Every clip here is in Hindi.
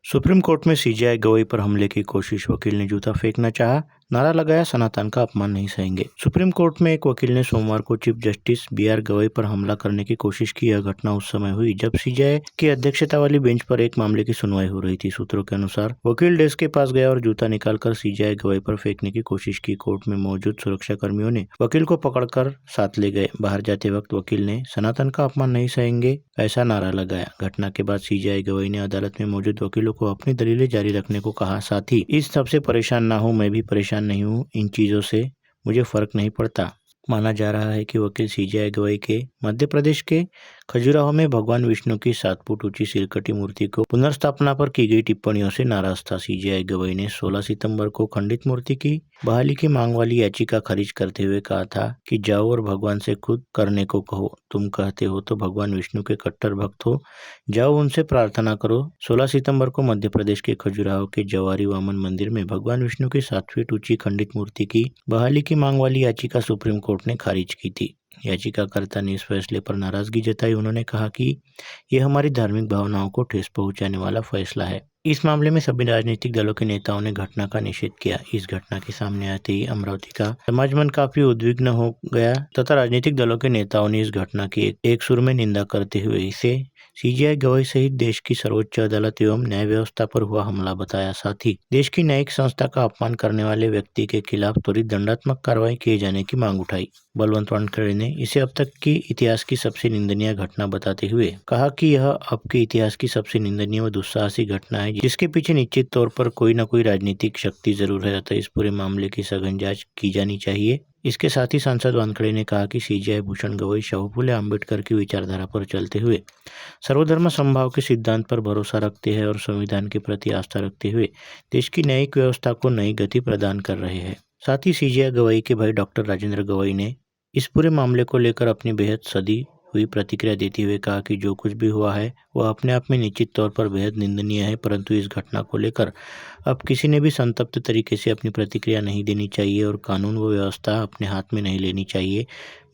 सुप्रीम कोर्ट में सीजेआई गवाही पर हमले की कोशिश, वकील ने जूता फेंकना चाहा, नारा लगाया, सनातन का अपमान नहीं सहेंगे। सुप्रीम कोर्ट में एक वकील ने सोमवार को चीफ जस्टिस बीआर गवाई पर हमला करने की कोशिश की। यह घटना उस समय हुई जब सीजेआई की अध्यक्षता वाली बेंच पर एक मामले की सुनवाई हो रही थी। सूत्रों के अनुसार वकील डेस्क के पास गया और जूता निकालकर सीजेआई गवाई पर फेंकने की कोशिश की। कोर्ट में मौजूद सुरक्षा कर्मियों ने वकील को पकड़कर साथ ले गए। बाहर जाते वक्त वकील ने सनातन का अपमान नहीं सहेंगे ऐसा नारा लगाया। घटना के बाद सीजेआई गवाई ने अदालत में मौजूद वकीलों को अपनी दलीलें जारी रखने को कहा। साथ ही इस सबसे परेशान ना हूं, मैं भी परेशान नहीं हूं, इन चीजों से मुझे फर्क नहीं पड़ता। माना जा रहा है कि वकील सीजेआई गवाई के मध्य प्रदेश के खजुराहो में भगवान विष्णु की 7 फुट ऊंची सिरकटी मूर्ति को पुनर्स्थापना पर की गई टिप्पणियों से नाराज था। सीजेआई गवाई ने 16 सितंबर को खंडित मूर्ति की बहाली की मांग वाली याचिका खारिज करते हुए कहा था कि जाओ और भगवान से खुद करने को कहो। तुम कहते हो तो भगवान विष्णु के कट्टर भक्त हो, जाओ उनसे प्रार्थना करो। 16 सितंबर को मध्य प्रदेश के खजुराहो के जवारी वामन मंदिर में भगवान विष्णु की 7 फीट ऊंची खंडित मूर्ति की बहाली की मांग वाली याचिका सुप्रीम कोर्ट ने खारिज की थी। याचिकाकर्ता ने इस फैसले पर नाराजगी जताई। उन्होंने कहा कि यह हमारी धार्मिक भावनाओं को ठेस पहुंचाने वाला फैसला है। इस मामले में सभी राजनीतिक दलों के नेताओं ने घटना का निषेध किया। इस घटना के सामने आते ही अमरावती का समाज मन काफी उद्विग्न हो गया तथा राजनीतिक दलों के नेताओं ने इस घटना की एक सुर में निंदा करते हुए इसे सीजेआई गवाही सहित देश की सर्वोच्च अदालत एवं न्याय व्यवस्था पर हुआ हमला बताया। साथ ही देश की न्यायिक संस्था का अपमान करने वाले व्यक्ति के खिलाफ त्वरित दंडात्मक कार्रवाई किए जाने की मांग उठाई। बलवंत वानखेड़े ने इसे अब तक की इतिहास की सबसे निंदनीय घटना बताते हुए कहा कि यह अब के इतिहास की सबसे निंदनीय व दुस्साहसी घटना है जिसके पीछे निश्चित तौर पर कोई न कोई राजनीतिक शक्ति जरूर है, अतः इस पूरे मामले की सघन जांच की जानी चाहिए। इसके साथ ही सांसद वानखेड़े ने कहा कि सीजेआई भूषण गवई शाहू फुले अम्बेडकर की विचारधारा पर चलते हुए सर्वधर्म समभाव के सिद्धांत पर भरोसा रखते हैं और संविधान के प्रति आस्था रखते हुए देश की न्यायिक व्यवस्था को नई गति प्रदान कर रहे हैं। साथ ही सीजेआई गवाई के भाई डॉक्टर राजेंद्र गवाई ने इस पूरे मामले को लेकर अपनी बेहद सदी हुई प्रतिक्रिया देते हुए कहा कि जो कुछ भी हुआ है वह अपने आप में निश्चित तौर पर बेहद निंदनीय है, परंतु इस घटना को लेकर अब किसी ने भी संतप्त तरीके से अपनी प्रतिक्रिया नहीं देनी चाहिए और कानून व व्यवस्था अपने हाथ में नहीं लेनी चाहिए,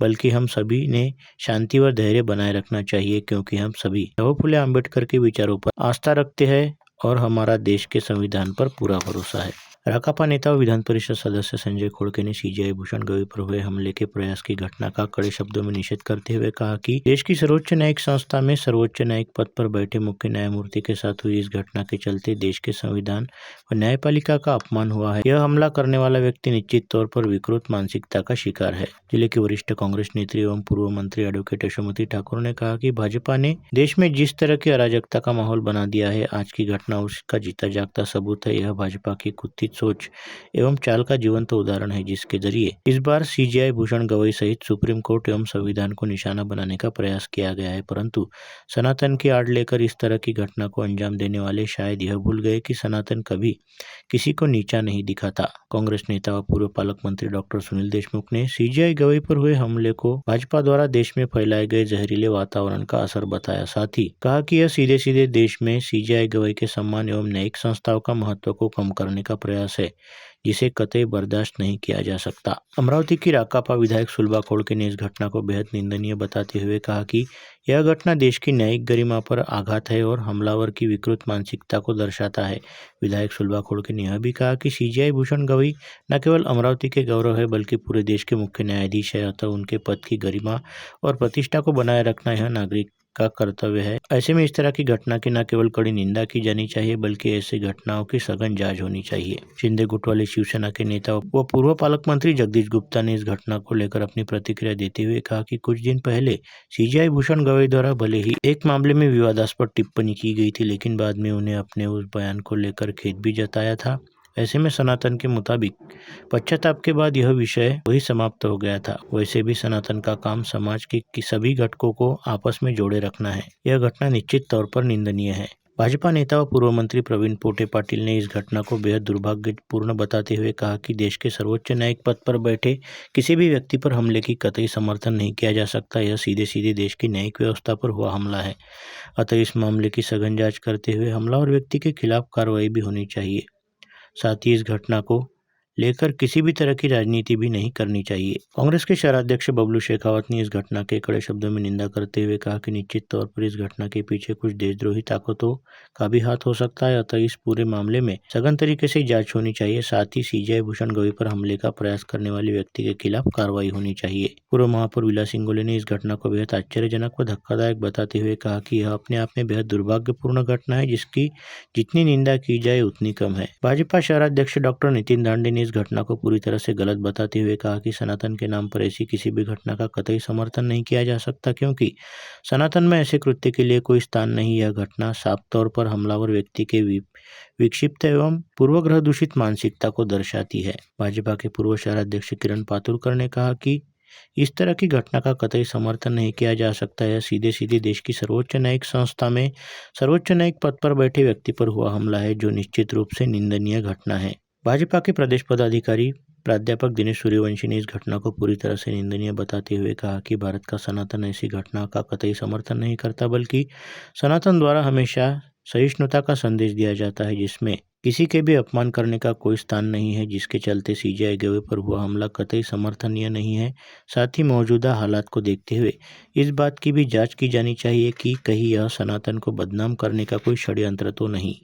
बल्कि हम सभी ने शांति व धैर्य बनाए रखना चाहिए क्योंकि हम सभी शाहू फुले अम्बेडकर के विचारों पर आस्था रखते हैं और हमारा देश के संविधान पर पूरा भरोसा है। राकापा नेता व विधान परिषद सदस्य संजय खोड़के ने सीजेआई भूषण गवई पर हुए हमले के प्रयास की घटना का कड़े शब्दों में निषेध करते हुए कहा कि देश की सर्वोच्च न्यायिक संस्था में सर्वोच्च न्यायिक पद पर बैठे मुख्य न्यायमूर्ति के साथ हुई इस घटना के चलते देश के संविधान व न्यायपालिका का अपमान हुआ है। यह हमला करने वाला व्यक्ति निश्चित तौर पर विकृत मानसिकता का शिकार है। जिले की वरिष्ठ कांग्रेस नेत्री एवं पूर्व मंत्री एडवोकेट यशोमती ठाकुर ने कहा कि भाजपा ने देश में जिस तरह की अराजकता का माहौल बना दिया है, आज की घटना उसका जीता जागता सबूत है। यह भाजपा की कुत्सित सोच एवं चाल का जीवंत उदाहरण है जिसके जरिए इस बार सीजेआई भूषण गवई सहित सुप्रीम कोर्ट एवं संविधान को निशाना बनाने का प्रयास किया गया है, परंतु सनातन की आड़ लेकर इस तरह की घटना को अंजाम देने वाले शायद यह भूल गए कि सनातन कभी किसी को नीचा नहीं दिखा था। कांग्रेस नेता व पूर्व पालक मंत्री डॉक्टर सुनील देशमुख ने सीजेआई गवई पर हुए हमले को भाजपा द्वारा देश में फैलाए गए जहरीले वातावरण का असर बताया। साथ ही कहा कि यह सीधे सीधे देश में सीजेआई गवई के सम्मान एवं न्यायिक संस्थाओं का महत्व को कम करने का प्रयास है जिसे कतई बर्दाश्त नहीं किया जा सकता। अमरावती की राकापा विधायक सुलभा खोड़के ने इस घटना को बेहद निंदनीय बताते हुए कहा कि यह घटना देश की न्यायिक गरिमा पर आघात है और हमलावर की विकृत मानसिकता को दर्शाता है। विधायक सुलभा खोड़के ने यह भी कहा कि सीजेआई भूषण गवई न केवल अमरावती के गौरव है बल्कि पूरे देश के मुख्य न्यायाधीश है, अतः उनके पद की गरिमा और प्रतिष्ठा को बनाए रखना यह नागरिक का कर्तव्य है। ऐसे में इस तरह की घटना की न केवल कड़ी निंदा की जानी चाहिए बल्कि ऐसी घटनाओं की सघन जांच होनी चाहिए। शिंदे गुट वाले शिवसेना के नेता व पूर्व पालक मंत्री जगदीश गुप्ता ने इस घटना को लेकर अपनी प्रतिक्रिया देते हुए कहा कि कुछ दिन पहले सीजेआई भूषण गवई द्वारा भले ही एक मामले में विवादास्पद टिप्पणी की गई थी, लेकिन बाद में उन्हें अपने उस बयान को लेकर खेद भी जताया था। ऐसे में सनातन के मुताबिक पश्चाताप के बाद यह विषय वही समाप्त हो गया था। वैसे भी सनातन का काम समाज के सभी घटकों को आपस में जोड़े रखना है। यह घटना निश्चित तौर पर निंदनीय है। भाजपा नेता व पूर्व मंत्री प्रवीण पोटे पाटिल ने इस घटना को बेहद दुर्भाग्यपूर्ण बताते हुए कहा कि देश के सर्वोच्च न्यायिक पद पर बैठे किसी भी व्यक्ति पर हमले की कतई समर्थन नहीं किया जा सकता। यह सीधे सीधे देश की न्यायिक व्यवस्था पर हुआ हमला है, अतः इस मामले की सघन जांच करते हुए हमलावर व्यक्ति के खिलाफ कार्रवाई भी होनी चाहिए। साथ ही इस घटना को लेकर किसी भी तरह की राजनीति भी नहीं करनी चाहिए। कांग्रेस के शहराध्यक्ष बबलू शेखावत ने इस घटना के कड़े शब्दों में निंदा करते हुए कहा कि निश्चित तौर पर इस घटना के पीछे कुछ देशद्रोही ताकतों का भी हाथ हो सकता है, अतः इस पूरे मामले में सघन तरीके से जांच होनी चाहिए। साथ ही सीजेआई भूषण गवई पर हमले का प्रयास करने वाले व्यक्ति के खिलाफ कार्रवाई होनी चाहिए। पूर्व महापौर विलास इंगोले ने इस घटना को बेहद आश्चर्यजनक व धक्कादायक बताते हुए कहा कि यह अपने आप में बेहद दुर्भाग्यपूर्ण घटना है, जिसकी जितनी निंदा की जाए उतनी कम है। भाजपा शहराध्यक्ष डॉक्टर नितिन दांडे ने इस घटना को पूरी तरह से गलत बताते हुए कहा कि सनातन के नाम पर ऐसी किसी भी घटना का कतई समर्थन नहीं किया जा सकता, क्योंकि सनातन में ऐसे कृत्य के लिए कोई स्थान नहीं। यह घटना साफ तौर पर हमलावर व्यक्ति के विक्षिप्त एवं पूर्वग्रह दूषित मानसिकता को दर्शाती है। भाजपा के पूर्व शहराध्यक्ष किरण पातुरकर ने कहा कि इस तरह की घटना का कतई समर्थन नहीं किया जा सकता। यह सीधे सीधे देश की सर्वोच्च न्यायिक संस्था में सर्वोच्च न्यायिक पद पर बैठे व्यक्ति पर हुआ हमला है, जो निश्चित रूप से निंदनीय घटना है। भाजपा के प्रदेश पदाधिकारी प्राध्यापक दिनेश सूर्यवंशी ने इस घटना को पूरी तरह से निंदनीय बताते हुए कहा कि भारत का सनातन ऐसी घटना का कतई समर्थन नहीं करता, बल्कि सनातन द्वारा हमेशा सहिष्णुता का संदेश दिया जाता है, जिसमें किसी के भी अपमान करने का कोई स्थान नहीं है, जिसके चलते सीजेआई गवई पर हुआ हमला कतई समर्थनीय नहीं है। साथ ही मौजूदा हालात को देखते हुए इस बात की भी जांच की जानी चाहिए कि कहीं यह सनातन को बदनाम करने का कोई षड्यंत्र तो नहीं।